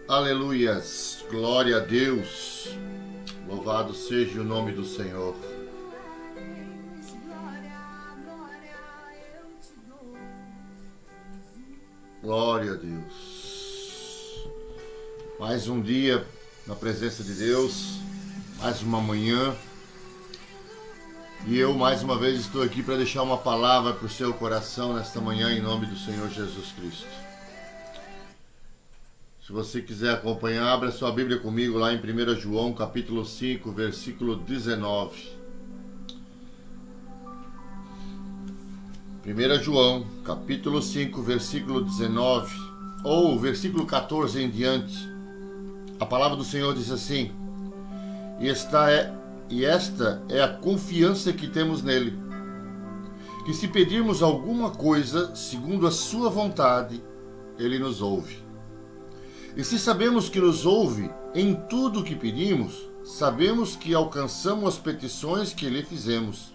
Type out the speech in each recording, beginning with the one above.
Aleluias, glória a Deus, louvado seja o nome do Senhor. Glória a Deus. Mais um dia na presença de Deus, mais uma manhã, e eu mais uma vez estou aqui para deixar uma palavra para o seu coração nesta manhã em nome do Senhor Jesus Cristo. Se você quiser acompanhar, abra sua Bíblia comigo lá em 1 João, capítulo 5, versículo 19. 1 João, capítulo 5, versículo 19, ou versículo 14 em diante. A palavra do Senhor diz assim: E esta é a confiança que temos nele, que se pedirmos alguma coisa segundo a sua vontade, ele nos ouve. E se sabemos que nos ouve em tudo o que pedimos, sabemos que alcançamos as petições que lhe fizemos.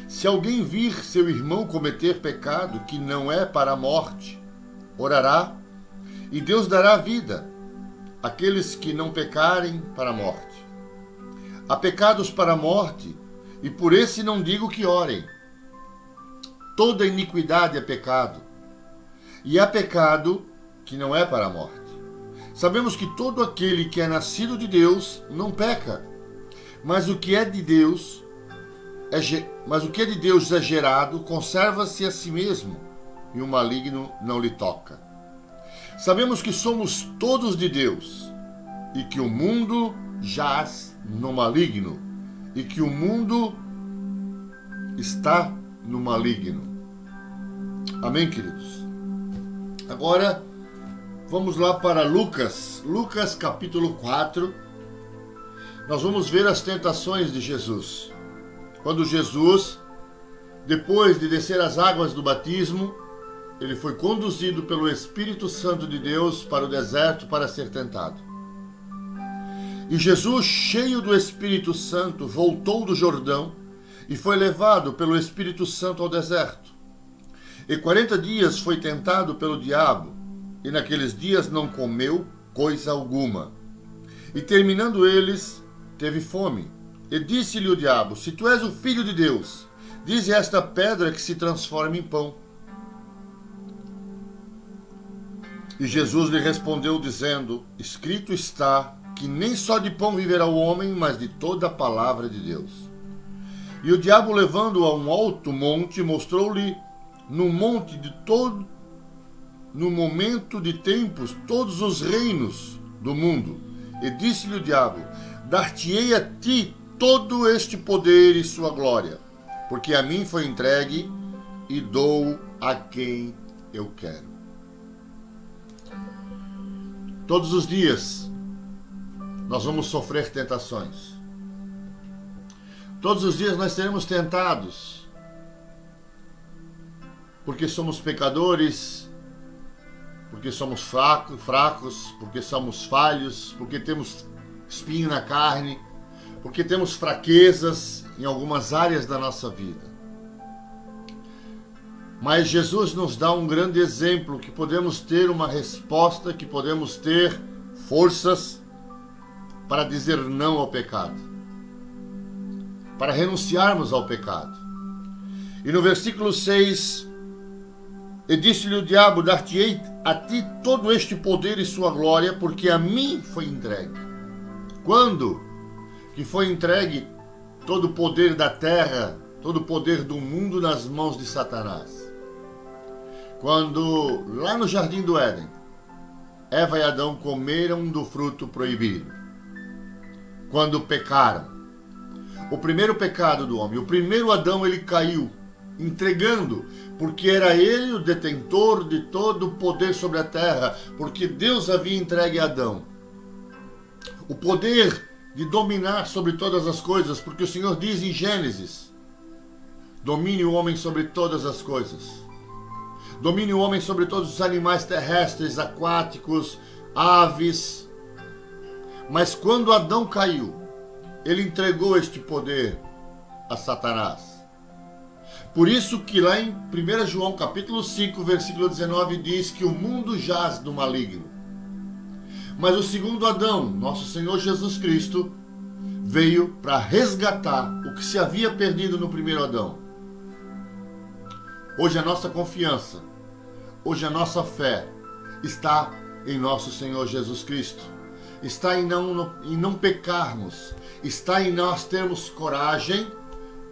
Se alguém vir seu irmão cometer pecado que não é para a morte, orará, e Deus dará vida àqueles que não pecarem para a morte. Há pecados para a morte, e por esse não digo que orem. Toda iniquidade é pecado, e há pecado que não é para a morte. Sabemos que todo aquele que é nascido de Deus não peca, mas o que é de Deus é gerado, conserva-se a si mesmo, e o maligno não lhe toca. Sabemos que somos todos de Deus, e que o mundo jaz no maligno, e que o mundo está no maligno. Amém, queridos? Agora, vamos lá para Lucas capítulo 4. Nós vamos ver as tentações de Jesus. Quando Jesus, depois de descer as águas do batismo, ele foi conduzido pelo Espírito Santo de Deus para o deserto para ser tentado. E Jesus, cheio do Espírito Santo, voltou do Jordão e foi levado pelo Espírito Santo ao deserto. E 40 dias foi tentado pelo diabo, e naqueles dias não comeu coisa alguma. E terminando eles, teve fome. E disse-lhe o diabo: Se tu és o Filho de Deus, dize a esta pedra que se transforme em pão. E Jesus lhe respondeu dizendo: Escrito está que nem só de pão viverá o homem, mas de toda a palavra de Deus. E o diabo, levando-o a um alto monte, mostrou-lhe no monte de todo, no momento de tempos, todos os reinos do mundo. E disse-lhe o diabo: dar-te-ei a ti todo este poder e sua glória, porque a mim foi entregue e dou a quem eu quero. Todos os dias nós vamos sofrer tentações. Todos os dias nós seremos tentados, porque somos pecadores, porque somos fracos, porque somos falhos, porque temos espinho na carne, porque temos fraquezas em algumas áreas da nossa vida. Mas Jesus nos dá um grande exemplo que podemos ter uma resposta, que podemos ter forças para dizer não ao pecado, para renunciarmos ao pecado. E no versículo 6, e disse-lhe o diabo: dar-te-ei a ti todo este poder e sua glória, porque a mim foi entregue. Quando que foi entregue todo o poder da terra, todo o poder do mundo nas mãos de Satanás? Quando, lá no jardim do Éden, Eva e Adão comeram do fruto proibido. Quando pecaram. O primeiro pecado do homem, o primeiro Adão, ele caiu, entregando, porque era ele o detentor de todo o poder sobre a terra, porque Deus havia entregue a Adão o poder de dominar sobre todas as coisas, porque o Senhor diz em Gênesis: domine o homem sobre todas as coisas. Domine o homem sobre todos os animais terrestres, aquáticos, aves. Mas quando Adão caiu, ele entregou este poder a Satanás. Por isso que lá em 1 João capítulo 5, versículo 19, diz que o mundo jaz do maligno. Mas o segundo Adão, nosso Senhor Jesus Cristo, veio para resgatar o que se havia perdido no primeiro Adão. Hoje a nossa confiança, hoje a nossa fé está em nosso Senhor Jesus Cristo. Está em não pecarmos. Está em nós termos coragem,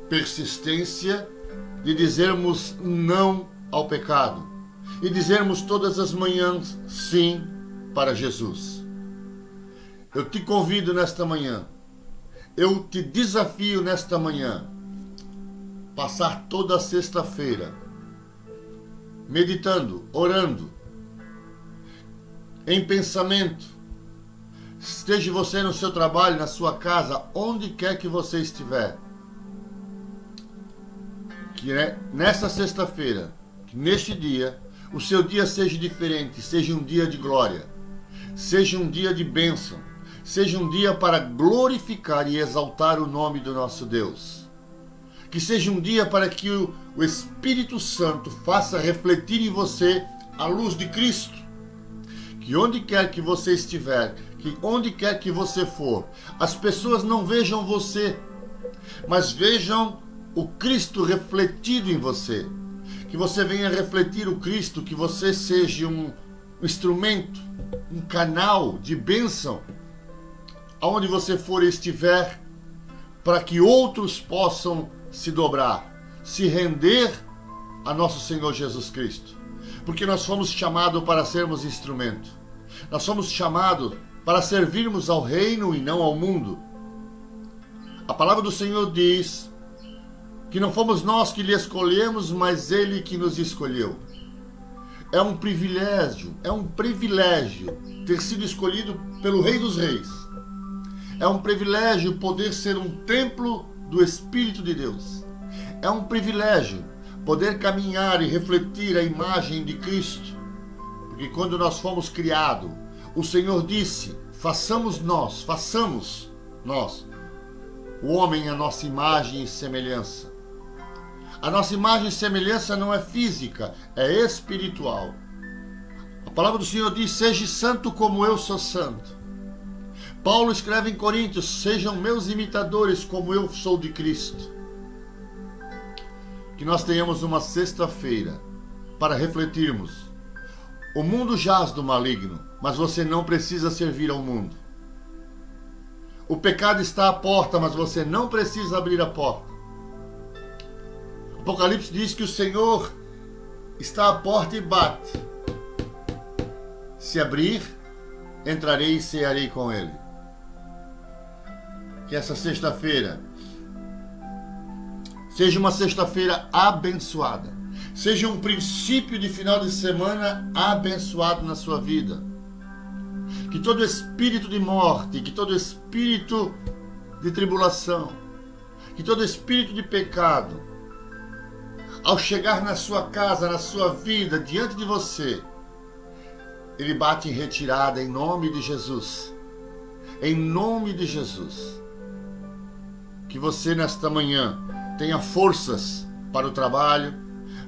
persistência, de dizermos não ao pecado. E dizermos todas as manhãs sim para Jesus. Eu te convido nesta manhã, eu te desafio nesta manhã, passar toda a sexta-feira meditando, orando, em pensamento. Esteja você no seu trabalho, na sua casa, onde quer que você estiver. Que nesta sexta-feira, que neste dia, o seu dia seja diferente, seja um dia de glória, seja um dia de bênção, seja um dia para glorificar e exaltar o nome do nosso Deus. Que seja um dia para que o Espírito Santo faça refletir em você a luz de Cristo. Que onde quer que você estiver, que onde quer que você for, as pessoas não vejam você, mas vejam o Cristo refletido em você. Que você venha refletir o Cristo, que você seja um instrumento, um canal de bênção, aonde você for e estiver, para que outros possam se dobrar, se render a nosso Senhor Jesus Cristo. Porque nós fomos chamados para sermos instrumento. Nós somos chamados para servirmos ao reino e não ao mundo. A palavra do Senhor diz que não fomos nós que lhe escolhemos, mas Ele que nos escolheu. É um privilégio ter sido escolhido pelo Rei dos Reis. É um privilégio poder ser um templo do Espírito de Deus. É um privilégio poder caminhar e refletir a imagem de Cristo. Porque quando nós fomos criados, o Senhor disse: façamos nós, o homem a nossa imagem e semelhança. A nossa imagem e semelhança não é física, é espiritual. A palavra do Senhor diz: seja santo como eu sou santo. Paulo escreve em Coríntios: sejam meus imitadores como eu sou de Cristo. Que nós tenhamos uma sexta-feira para refletirmos. O mundo jaz do maligno, mas você não precisa servir ao mundo. O pecado está à porta, mas você não precisa abrir a porta. Apocalipse diz que o Senhor está à porta e bate. Se abrir, entrarei e cearei com ele. Que essa sexta-feira seja uma sexta-feira abençoada. Seja um princípio de final de semana abençoado na sua vida. Que todo espírito de morte, que todo espírito de tribulação, que todo espírito de pecado, ao chegar na sua casa, na sua vida, diante de você, ele bate em retirada em nome de Jesus. Em nome de Jesus. Que você nesta manhã tenha forças para o trabalho,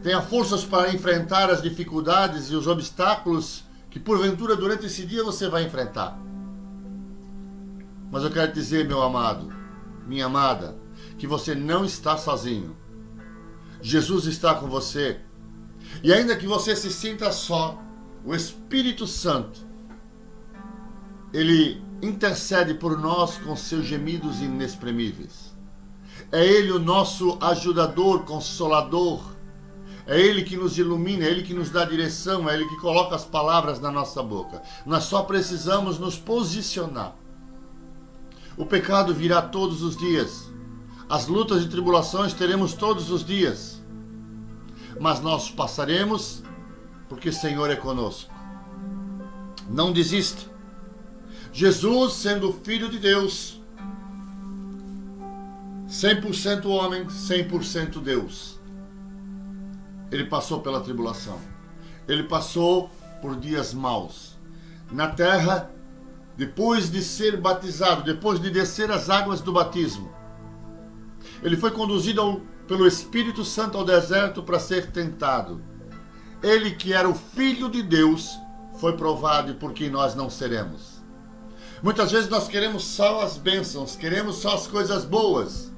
tenha forças para enfrentar as dificuldades e os obstáculos que porventura durante esse dia você vai enfrentar. Mas eu quero dizer, meu amado, minha amada, que você não está sozinho. Jesus está com você. E ainda que você se sinta só, o Espírito Santo, ele intercede por nós com seus gemidos inexprimíveis. É ele o nosso ajudador, consolador. É ele que nos ilumina, é ele que nos dá direção, é ele que coloca as palavras na nossa boca. Nós só precisamos nos posicionar. O pecado virá todos os dias. As lutas e tribulações teremos todos os dias. Mas nós passaremos porque o Senhor é conosco. Não desista. Jesus, sendo o Filho de Deus, 100% homem, 100% Deus, ele passou pela tribulação. Ele passou por dias maus. Na terra, depois de ser batizado, depois de descer as águas do batismo, ele foi conduzido pelo Espírito Santo ao deserto para ser tentado. Ele que era o Filho de Deus foi provado e por quem nós não seremos. Muitas vezes nós queremos só as bênçãos, queremos só as coisas boas,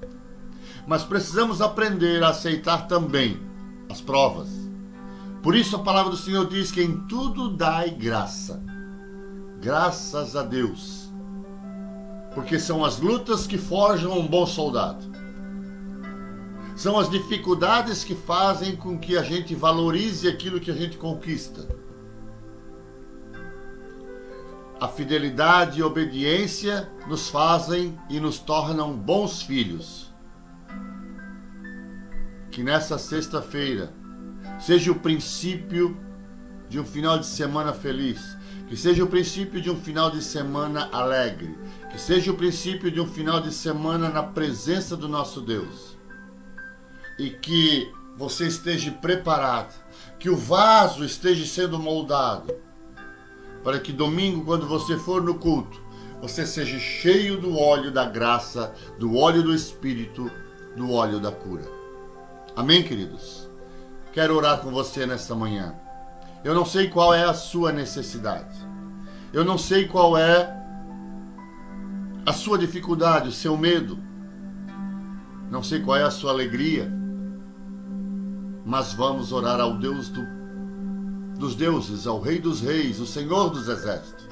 mas precisamos aprender a aceitar também as provas. Por isso a palavra do Senhor diz que em tudo dai graça. Graças a Deus. Porque são as lutas que forjam um bom soldado. São as dificuldades que fazem com que a gente valorize aquilo que a gente conquista. A fidelidade e a obediência nos fazem e nos tornam bons filhos. Que nessa sexta-feira seja o princípio de um final de semana feliz. Que seja o princípio de um final de semana alegre. Que seja o princípio de um final de semana na presença do nosso Deus. E que você esteja preparado, que o vaso esteja sendo moldado, para que domingo, quando você for no culto, você seja cheio do óleo da graça, do óleo do Espírito, do óleo da cura. Amém, queridos? Quero orar com você nesta manhã. Eu não sei qual é a sua necessidade. Eu não sei qual é a sua dificuldade, o seu medo. Não sei qual é a sua alegria. Mas vamos orar ao Deus dos deuses, ao Rei dos reis, o Senhor dos exércitos,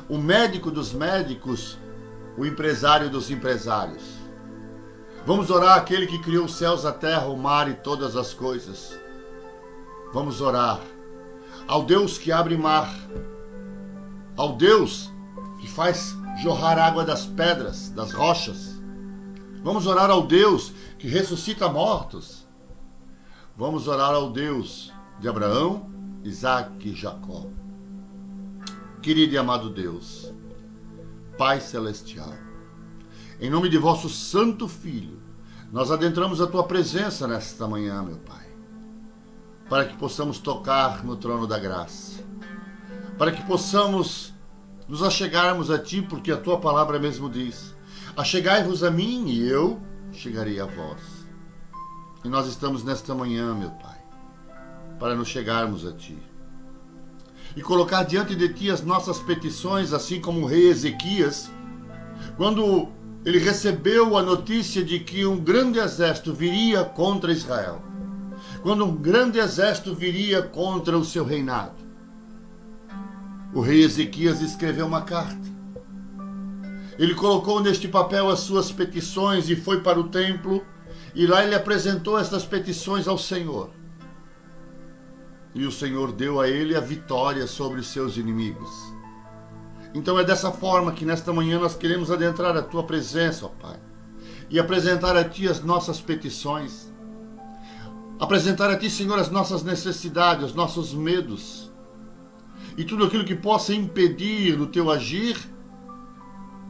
o médico dos médicos, o empresário dos empresários. Vamos orar àquele que criou os céus, a terra, o mar e todas as coisas. Vamos orar ao Deus que abre mar, ao Deus que faz jorrar água das pedras, das rochas. Vamos orar ao Deus que ressuscita mortos. Vamos orar ao Deus de Abraão, Isaque e Jacó. Querido e amado Deus, Pai Celestial, em nome de vosso Santo Filho, nós adentramos a Tua presença nesta manhã, meu Pai, para que possamos tocar no trono da graça, para que possamos nos achegarmos a Ti, porque a Tua palavra mesmo diz: achegai-vos a mim e eu chegarei a vós. E nós estamos nesta manhã, meu Pai, para nos chegarmos a Ti e colocar diante de Ti as nossas petições, assim como o rei Ezequias, quando ele recebeu a notícia de que um grande exército viria contra Israel, quando um grande exército viria contra o seu reinado. O rei Ezequias escreveu uma carta. Ele colocou neste papel as suas petições e foi para o templo. E lá ele apresentou estas petições ao Senhor. e o Senhor deu a ele a vitória sobre os seus inimigos. Então é dessa forma que nesta manhã nós queremos adentrar a tua presença, ó Pai, e apresentar a ti as nossas petições, apresentar a ti, Senhor, as nossas necessidades, os nossos medos, e tudo aquilo que possa impedir o teu agir,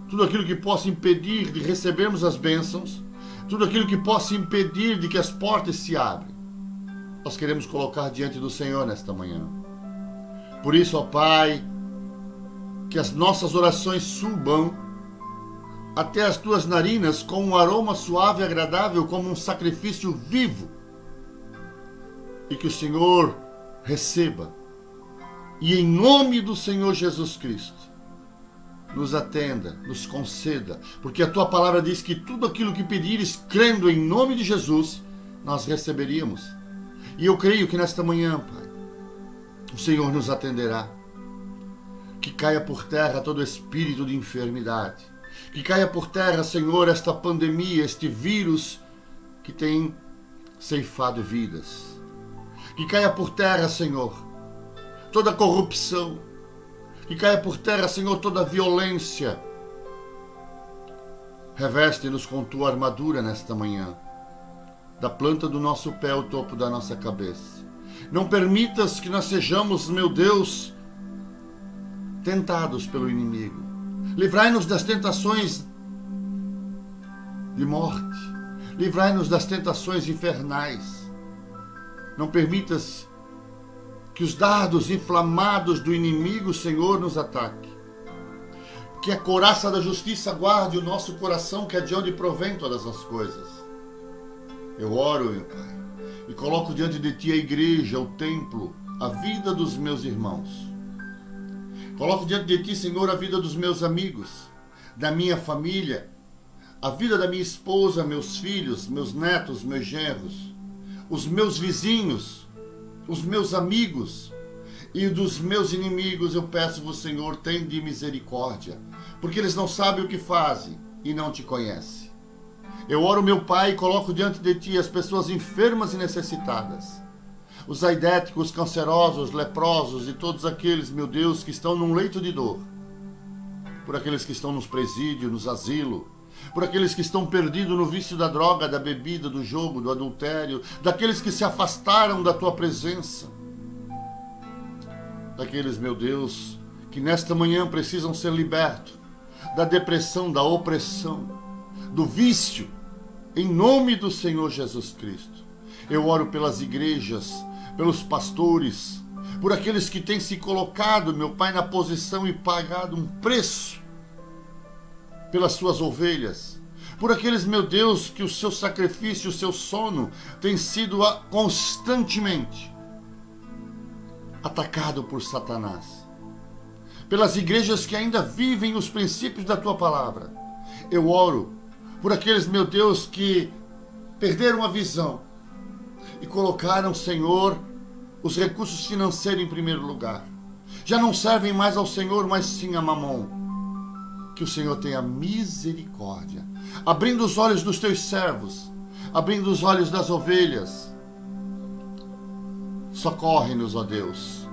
tudo aquilo que possa impedir de recebermos as bênçãos, tudo aquilo que possa impedir de que as portas se abrem, nós queremos colocar diante do Senhor nesta manhã. Por isso, ó Pai, que as nossas orações subam até as tuas narinas com um aroma suave e agradável, como um sacrifício vivo, e que o Senhor receba, e em nome do Senhor Jesus Cristo, nos atenda, nos conceda, porque a tua palavra diz que tudo aquilo que pedires, crendo em nome de Jesus, nós receberíamos. E eu creio que nesta manhã, Pai, o Senhor nos atenderá. Que caia por terra todo espírito de enfermidade. Que caia por terra, Senhor, esta pandemia, este vírus que tem ceifado vidas. Que caia por terra, Senhor, toda corrupção. Que caia por terra, Senhor, toda violência. Reveste-nos com tua armadura nesta manhã, da planta do nosso pé ao topo da nossa cabeça. Não permitas que nós sejamos, meu Deus, tentados pelo inimigo. Livrai-nos das tentações de morte. Livrai-nos das tentações infernais. Não permitas que os dardos inflamados do inimigo, Senhor, nos ataque. Que a couraça da justiça guarde o nosso coração, que é de onde provém todas as coisas. Eu oro, meu Pai, e coloco diante de Ti a igreja, o templo, a vida dos meus irmãos. Coloco diante de Ti, Senhor, a vida dos meus amigos, da minha família, a vida da minha esposa, meus filhos, meus netos, meus genros, os meus vizinhos, os meus amigos e dos meus inimigos. Eu peço-vos, Senhor, tende misericórdia, porque eles não sabem o que fazem e não Te conhecem. Eu oro, meu Pai, e coloco diante de Ti as pessoas enfermas e necessitadas, os aidéticos, cancerosos, leprosos e todos aqueles, meu Deus, que estão num leito de dor, por aqueles que estão nos presídios, nos asilos, por aqueles que estão perdidos no vício da droga, da bebida, do jogo, do adultério, daqueles que se afastaram da Tua presença, daqueles, meu Deus, que nesta manhã precisam ser libertos da depressão, da opressão, do vício, em nome do Senhor Jesus Cristo. Eu oro pelas igrejas, pelos pastores, por aqueles que têm se colocado, meu Pai, na posição e pagado um preço pelas suas ovelhas, por aqueles, meu Deus, que o seu sacrifício, o seu sono tem sido constantemente atacado por Satanás, pelas igrejas que ainda vivem os princípios da Tua palavra. Eu oro por aqueles, meu Deus, que perderam a visão e colocaram, Senhor, os recursos financeiros em primeiro lugar. Já não servem mais ao Senhor, mas sim a Mamon. Que o Senhor tenha misericórdia, abrindo os olhos dos Teus servos, abrindo os olhos das ovelhas. Socorre-nos, ó Deus.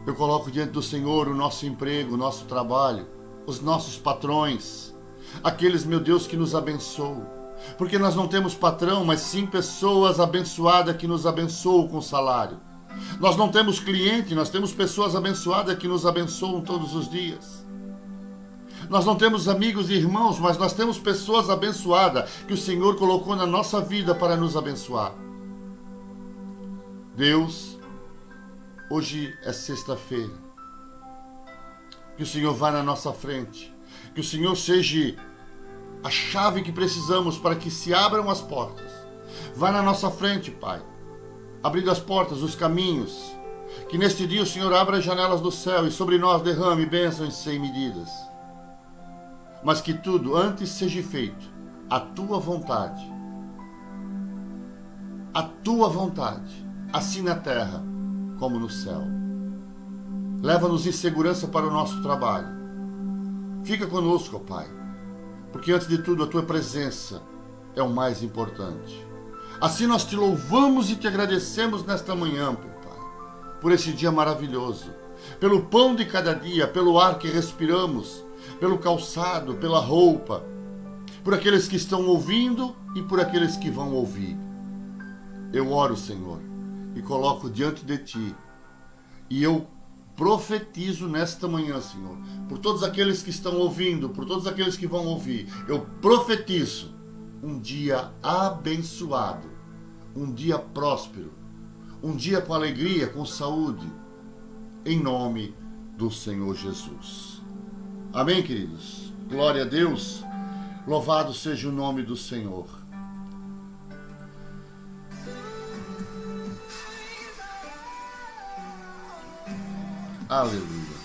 Eu coloco diante do Senhor o nosso emprego, o nosso trabalho, os nossos patrões, aqueles, meu Deus, que nos abençoam, porque nós não temos patrão, mas sim pessoas abençoadas que nos abençoam com salário. Nós não temos cliente, nós temos pessoas abençoadas que nos abençoam todos os dias. Nós não temos amigos e irmãos, mas nós temos pessoas abençoadas que o Senhor colocou na nossa vida para nos abençoar. Deus, hoje é sexta-feira. Que o Senhor vá na nossa frente. Que o Senhor seja a chave que precisamos para que se abram as portas. Vá na nossa frente, Pai, abrindo as portas, os caminhos. Que neste dia o Senhor abra as janelas do céu e sobre nós derrame bênçãos sem medidas. Mas que tudo antes seja feito a Tua vontade. A Tua vontade, assim na terra como no céu. Leva-nos em segurança para o nosso trabalho. Fica conosco, Pai, porque antes de tudo a Tua presença é o mais importante. Assim nós Te louvamos e Te agradecemos nesta manhã, Pai. por esse dia maravilhoso, pelo pão de cada dia, pelo ar que respiramos, pelo calçado, pela roupa, por aqueles que estão ouvindo e por aqueles que vão ouvir. Eu oro, Senhor, e coloco diante de Ti, e eu profetizo nesta manhã, Senhor, por todos aqueles que estão ouvindo, por todos aqueles que vão ouvir, eu profetizo um dia abençoado, um dia próspero, um dia com alegria, com saúde, em nome do Senhor Jesus. Amém, queridos? Glória a Deus. Louvado seja o nome do Senhor. Aleluia.